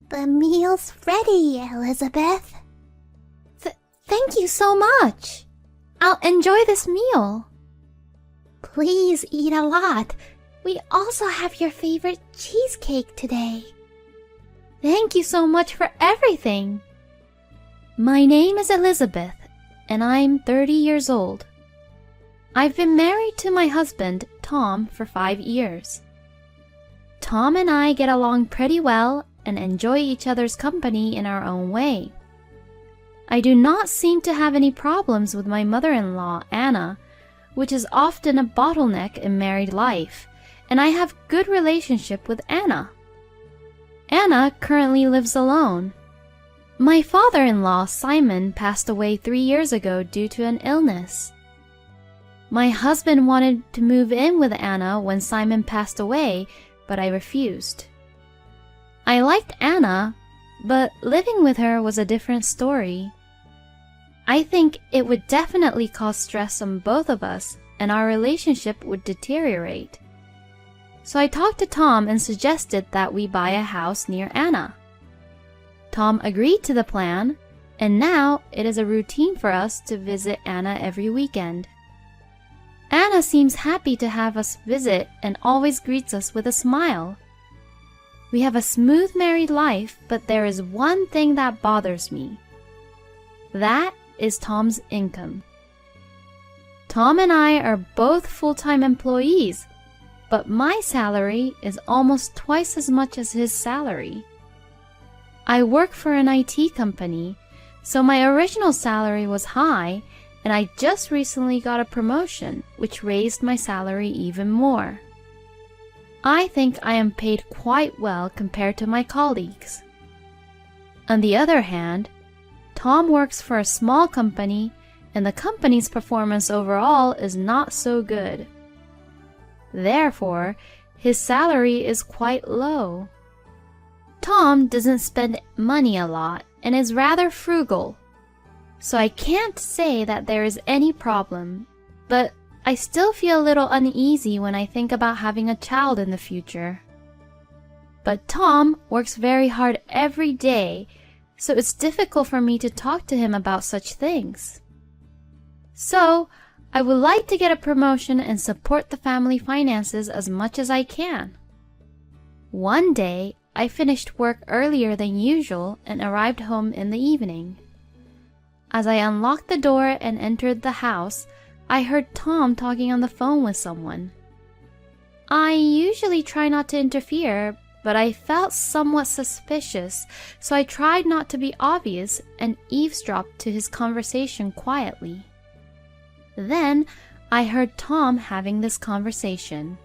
The meal's ready, Elizabeth. Thank you so much. I'll enjoy this meal. Please eat a lot. We also have your favorite cheesecake today. Thank you so much for everything. My name is Elizabeth, and I'm 30 years old. I've been married to my husband, Tom, for 5 years. Tom and I get along pretty well and enjoy each other's company in our own way. I do not seem to have any problems with my mother-in-law, Anna, which is often a bottleneck in married life, and I have good relationship with Anna. Anna currently lives alone. My father-in-law, Simon, passed away 3 years ago due to an illness. My husband wanted to move in with Anna when Simon passed away, but I refused. I liked Anna, but living with her was a different story. I think it would definitely cause stress on both of us, and our relationship would deteriorate. So I talked to Tom and suggested that we buy a house near Anna. Tom agreed to the plan, and now it is a routine for us to visit Anna every weekend. Anna seems happy to have us visit and always greets us with a smile. We have a smooth married life, but there is one thing that bothers me. That is Tom's income. Tom and I are both full-time employees, but my salary is almost twice as much as his salary. I work for an IT company, so my original salary was high, and I just recently got a promotion, which raised my salary even more. I think I am paid quite well compared to my colleagues. On the other hand, Tom works for a small company, and the company's performance overall is not so good. Therefore, his salary is quite low. Tom doesn't spend money a lot and is rather frugal, so I can't say that there is any problem, but I still feel a little uneasy when I think about having a child in the future. But Tom works very hard every day, so it's difficult for me to talk to him about such things. So, I would like to get a promotion and support the family finances as much as I can. One day, I finished work earlier than usual and arrived home in the evening. As I unlocked the door and entered the house, I heard Tom talking on the phone with someone. I usually try not to interfere, but I felt somewhat suspicious, so I tried not to be obvious and eavesdropped to his conversation quietly. Then I heard Tom having this conversation.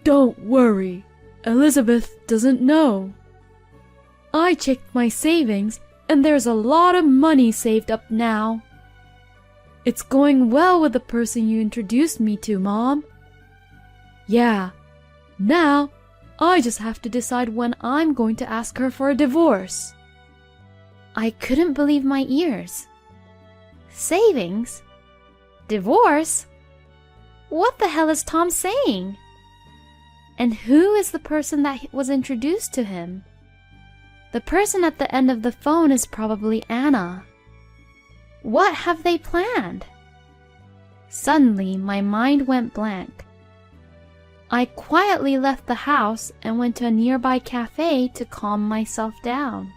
Don't worry, Elizabeth doesn't know. I checked my savings and there's a lot of money saved up now. It's going well with the person you introduced me to, Mom. Yeah, now I just have to decide when I'm going to ask her for a divorce. I couldn't believe my ears. Savings? Divorce? What the hell is Tom saying? And who is the person that was introduced to him? The person at the end of the phone is probably Anna. What have they planned? Suddenly, my mind went blank. I quietly left the house and went to a nearby cafe to calm myself down.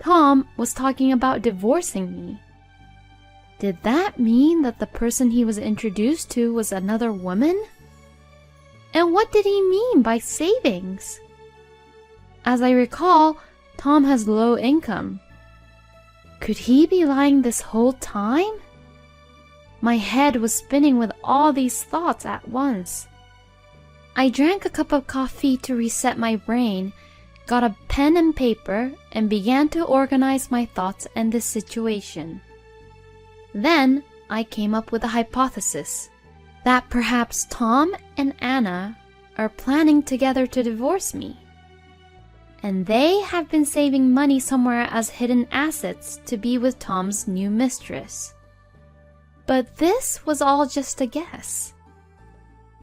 Tom was talking about divorcing me. Did that mean that the person he was introduced to was another woman? And what did he mean by savings? As I recall, Tom has low income. Could he be lying this whole time? My head was spinning with all these thoughts at once. I drank a cup of coffee to reset my brain, got a pen and paper, and began to organize my thoughts and this situation. Then I came up with a hypothesis that perhaps Tom and Anna are planning together to divorce me. And they have been saving money somewhere as hidden assets to be with Tom's new mistress. But this was all just a guess.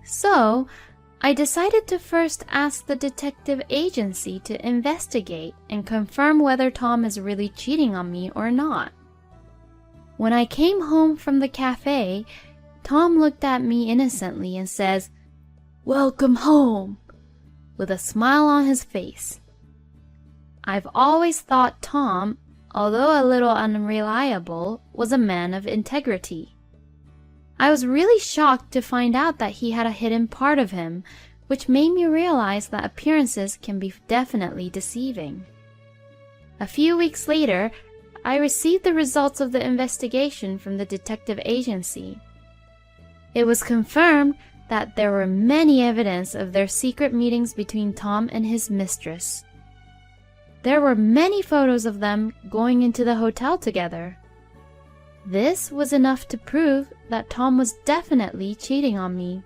So, I decided to first ask the detective agency to investigate and confirm whether Tom is really cheating on me or not. When I came home from the cafe, Tom looked at me innocently and says, "Welcome home," with a smile on his face. I've always thought Tom, although a little unreliable, was a man of integrity. I was really shocked to find out that he had a hidden part of him, which made me realize that appearances can be definitely deceiving. A few weeks later, I received the results of the investigation from the detective agency. It was confirmed that there were many evidence of their secret meetings between Tom and his mistress. There were many photos of them going into the hotel together. This was enough to prove that Tom was definitely cheating on me.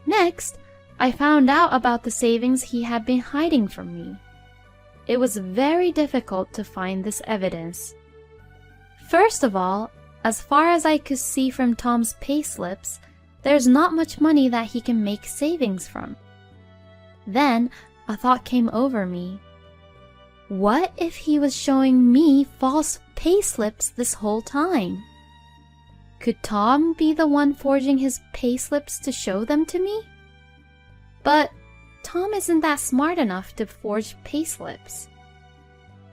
Next, I found out about the savings he had been hiding from me. It was very difficult to find this evidence. First of all, as far as I could see from Tom's payslips, there's not much money that he can make savings from. Then, a thought came over me. What if he was showing me false payslips this whole time? Could Tom be the one forging his payslips to show them to me? But Tom isn't that smart enough to forge payslips.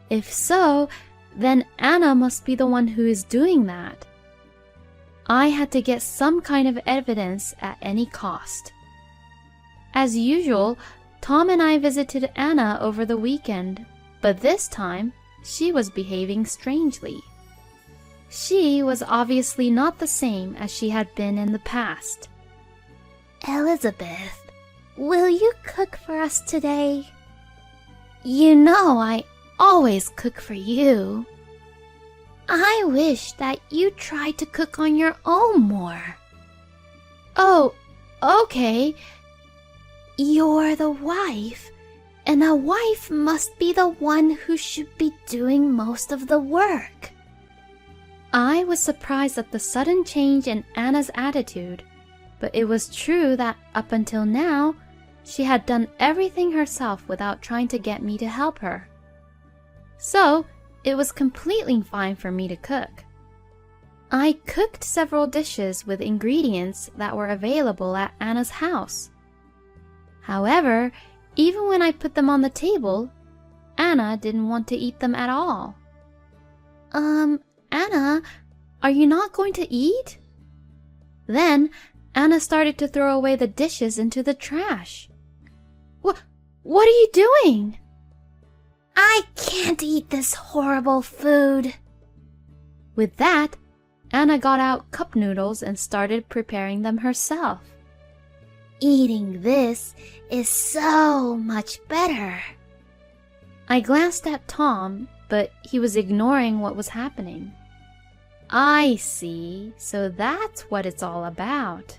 If so, then Anna must be the one who is doing that. I had to get some kind of evidence at any cost. As usual, Tom and I visited Anna over the weekend, but this time she was behaving strangely. She was obviously not the same as she had been in the past. Elizabeth, will you cook for us today? You know I always cook for you. I wish that you tried to cook on your own more. Oh, okay. You're the wife, and a wife must be the one who should be doing most of the work. I was surprised at the sudden change in Anna's attitude, but it was true that up until now, she had done everything herself without trying to get me to help her. So, it was completely fine for me to cook. I cooked several dishes with ingredients that were available at Anna's house. However, even when I put them on the table, Anna didn't want to eat them at all. Anna, are you not going to eat? Then, Anna started to throw away the dishes into the trash. What are you doing? I can't eat this horrible food. With that, Anna got out cup noodles and started preparing them herself. Eating this is so much better. I glanced at Tom, but he was ignoring what was happening. I see, so that's what it's all about.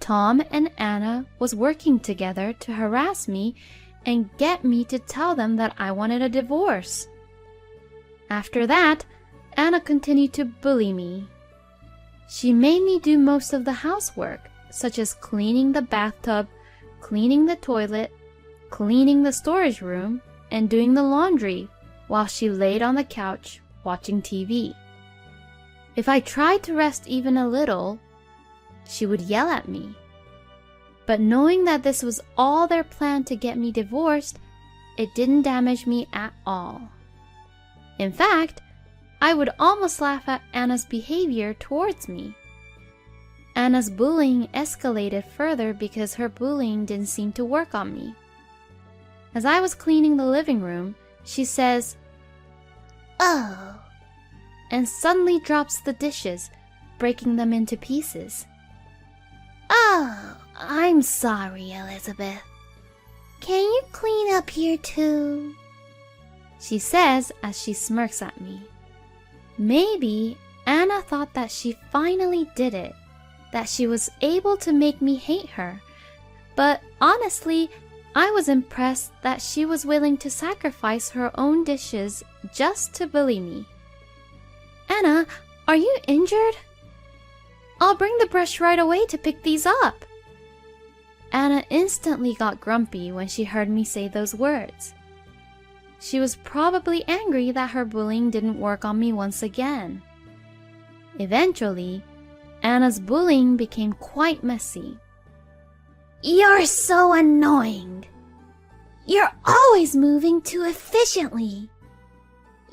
Tom and Anna was working together to harass me and get me to tell them that I wanted a divorce. After that, Anna continued to bully me. She made me do most of the housework, such as cleaning the bathtub, cleaning the toilet, cleaning the storage room, and doing the laundry, while she laid on the couch watching TV. If I tried to rest even a little, she would yell at me. But knowing that this was all their plan to get me divorced, it didn't damage me at all. In fact, I would almost laugh at Anna's behavior towards me. Anna's bullying escalated further because her bullying didn't seem to work on me. As I was cleaning the living room, she says, Oh, and suddenly drops the dishes, breaking them into pieces. Oh, I'm sorry, Elizabeth. Can you clean up here too? She says as she smirks at me. Maybe Anna thought that she finally did it, that she was able to make me hate her. But honestly, I was impressed that she was willing to sacrifice her own dishes just to bully me. Anna, are you injured? I'll bring the brush right away to pick these up. Anna instantly got grumpy when she heard me say those words. She was probably angry that her bullying didn't work on me once again. Eventually, Anna's bullying became quite messy. You're so annoying. You're always moving too efficiently.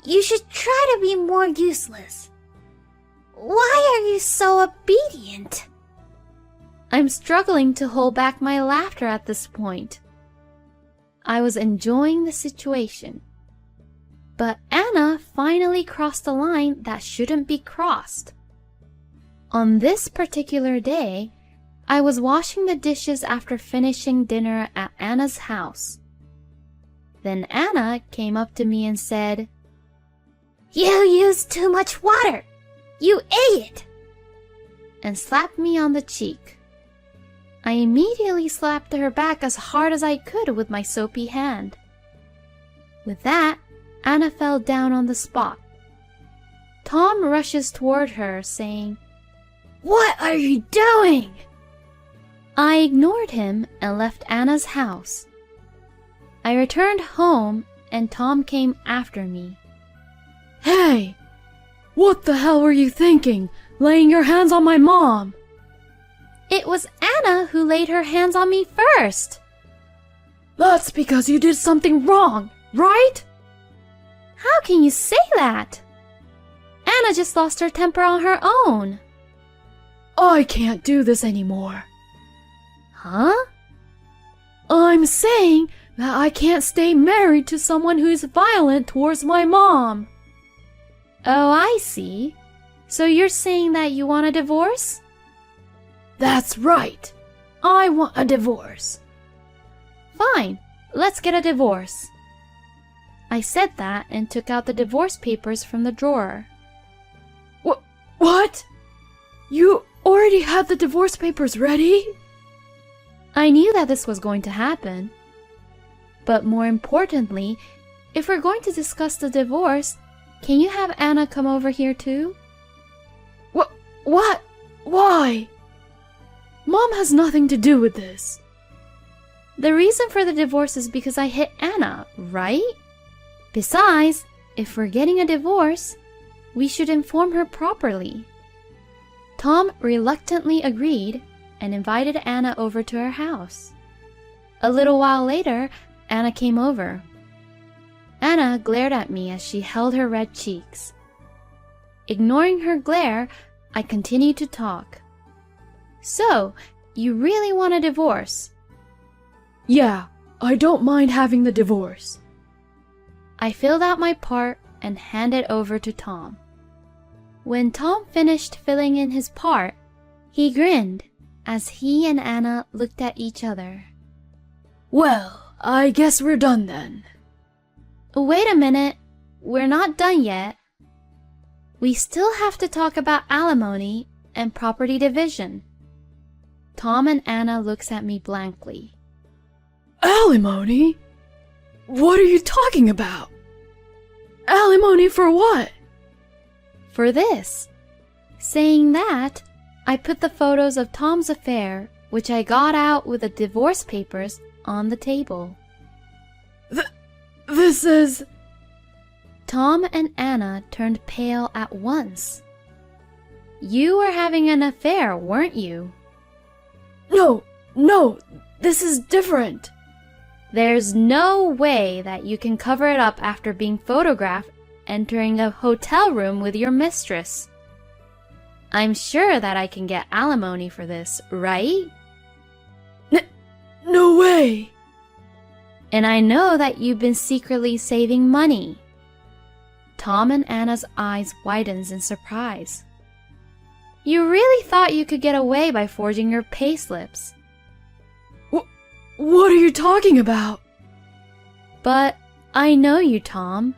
You should try to be more useless. Why are you so obedient? I'm struggling to hold back my laughter at this point. I was enjoying the situation. But Anna finally crossed a line that shouldn't be crossed. On this particular day, I was washing the dishes after finishing dinner at Anna's house. Then Anna came up to me and said, You used too much water. You ate it. And slapped me on the cheek. I immediately slapped her back as hard as I could with my soapy hand. With that, Anna fell down on the spot. Tom rushes toward her, saying, What are you doing? I ignored him and left Anna's house. I returned home and Tom came after me. Hey! What the hell were you thinking, laying your hands on my mom? It was Anna who laid her hands on me first. That's because you did something wrong, right? How can you say that? Anna just lost her temper on her own. I can't do this anymore. Huh? I'm saying that I can't stay married to someone who is violent towards my mom. Oh, I see. So you're saying that you want a divorce? That's right. I want a divorce. Fine, let's get a divorce. I said that and took out the divorce papers from the drawer. What? You already had the divorce papers ready? I knew that this was going to happen. But more importantly, if we're going to discuss the divorce, can you have Anna come over here too? What? Why? Mom has nothing to do with this. The reason for the divorce is because I hit Anna, right? Besides, if we're getting a divorce, we should inform her properly. Tom reluctantly agreed and invited Anna over to her house. A little while later, Anna came over. Anna glared at me as she held her red cheeks. Ignoring her glare, I continued to talk. So, you really want a divorce? Yeah, I don't mind having the divorce. I filled out my part and handed over to Tom. When Tom finished filling in his part, he grinned as he and Anna looked at each other. Well, I guess we're done then. Wait a minute, we're not done yet. We still have to talk about alimony and property division. Tom and Anna looks at me blankly. Alimony? What are you talking about? Alimony for what? For this. Saying that, I put the photos of Tom's affair, which I got out with the divorce papers, on the table. This is... Tom and Anna turned pale at once. You were having an affair, weren't you? No, this is different. There's no way that you can cover it up after being photographed entering a hotel room with your mistress. I'm sure that I can get alimony for this, right? No way. And I know that you've been secretly saving money. Tom and Anna's eyes widens in surprise. You really thought you could get away by forging your payslips. What are you talking about? But I know you, Tom.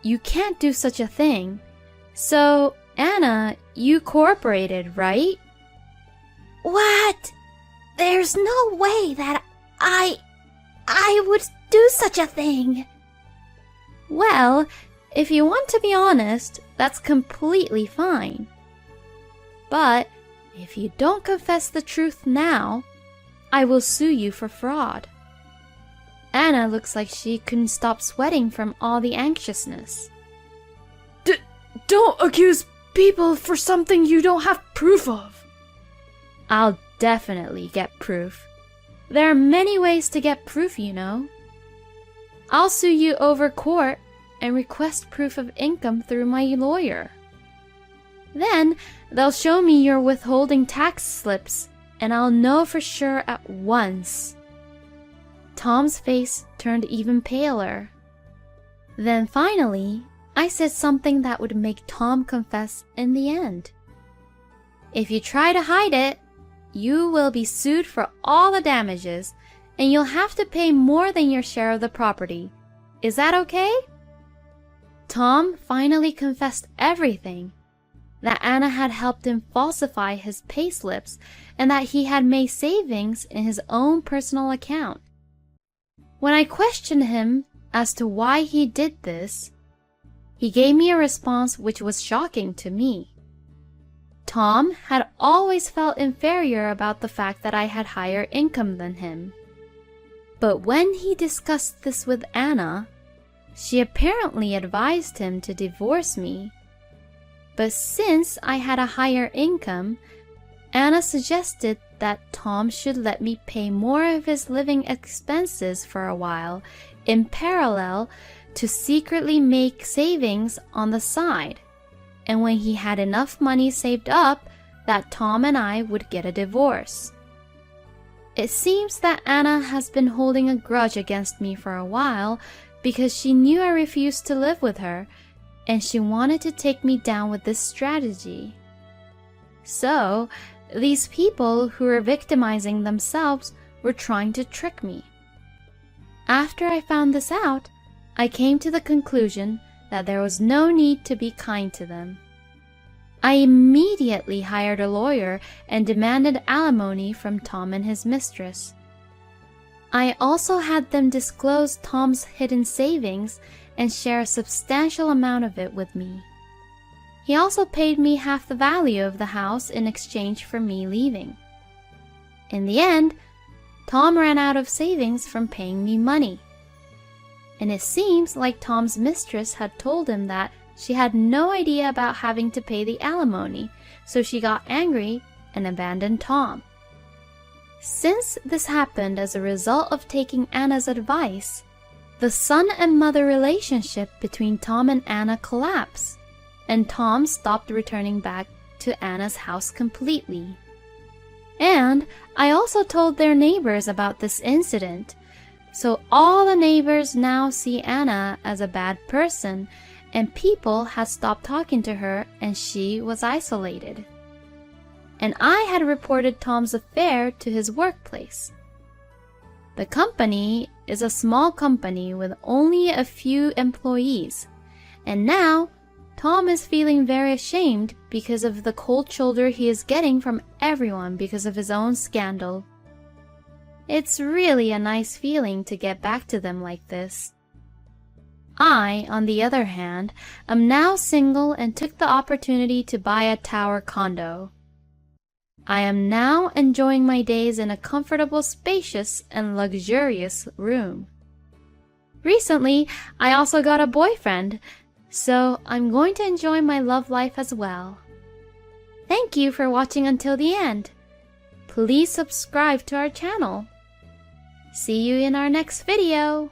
You can't do such a thing. So, Anna, you cooperated, right? What? There's no way that I would do such a thing. Well, if you want to be honest, that's completely fine. But if you don't confess the truth now, I will sue you for fraud." Anna looks like she couldn't stop sweating from all the anxiousness. Don't accuse people for something you don't have proof of. I'll definitely get proof. There are many ways to get proof, you know. I'll sue you over court and request proof of income through my lawyer. Then they'll show me your withholding tax slips, and I'll know for sure at once. Tom's face turned even paler. Then finally, I said something that would make Tom confess in the end. "If you try to hide it, you will be sued for all the damages, and you'll have to pay more than your share of the property. Is that okay?" Tom finally confessed everything, that Anna had helped him falsify his payslips and that he had made savings in his own personal account. When I questioned him as to why he did this, he gave me a response which was shocking to me. Tom had always felt inferior about the fact that I had higher income than him. But when he discussed this with Anna, she apparently advised him to divorce me. But since I had a higher income, Anna suggested that Tom should let me pay more of his living expenses for a while in parallel to secretly make savings on the side, and when he had enough money saved up, that Tom and I would get a divorce. It seems that Anna has been holding a grudge against me for a while because she knew I refused to live with her, and she wanted to take me down with this strategy. So, these people who were victimizing themselves were trying to trick me. After I found this out, I came to the conclusion that there was no need to be kind to them. I immediately hired a lawyer and demanded alimony from Tom and his mistress. I also had them disclose Tom's hidden savings and share a substantial amount of it with me. He also paid me half the value of the house in exchange for me leaving. In the end, Tom ran out of savings from paying me money. And it seems like Tom's mistress had told him that she had no idea about having to pay the alimony, so she got angry and abandoned Tom. Since this happened as a result of taking Anna's advice, the son and mother relationship between Tom and Anna collapsed, and Tom stopped returning back to Anna's house completely. And I also told their neighbors about this incident, so all the neighbors now see Anna as a bad person, and people had stopped talking to her and she was isolated. And I had reported Tom's affair to his workplace. The company is a small company with only a few employees, and now Tom is feeling very ashamed because of the cold shoulder he is getting from everyone because of his own scandal. It's really a nice feeling to get back to them like this. I, on the other hand, am now single and took the opportunity to buy a tower condo. I am now enjoying my days in a comfortable, spacious, and luxurious room. Recently, I also got a boyfriend, so I'm going to enjoy my love life as well. Thank you for watching until the end. Please subscribe to our channel. See you in our next video.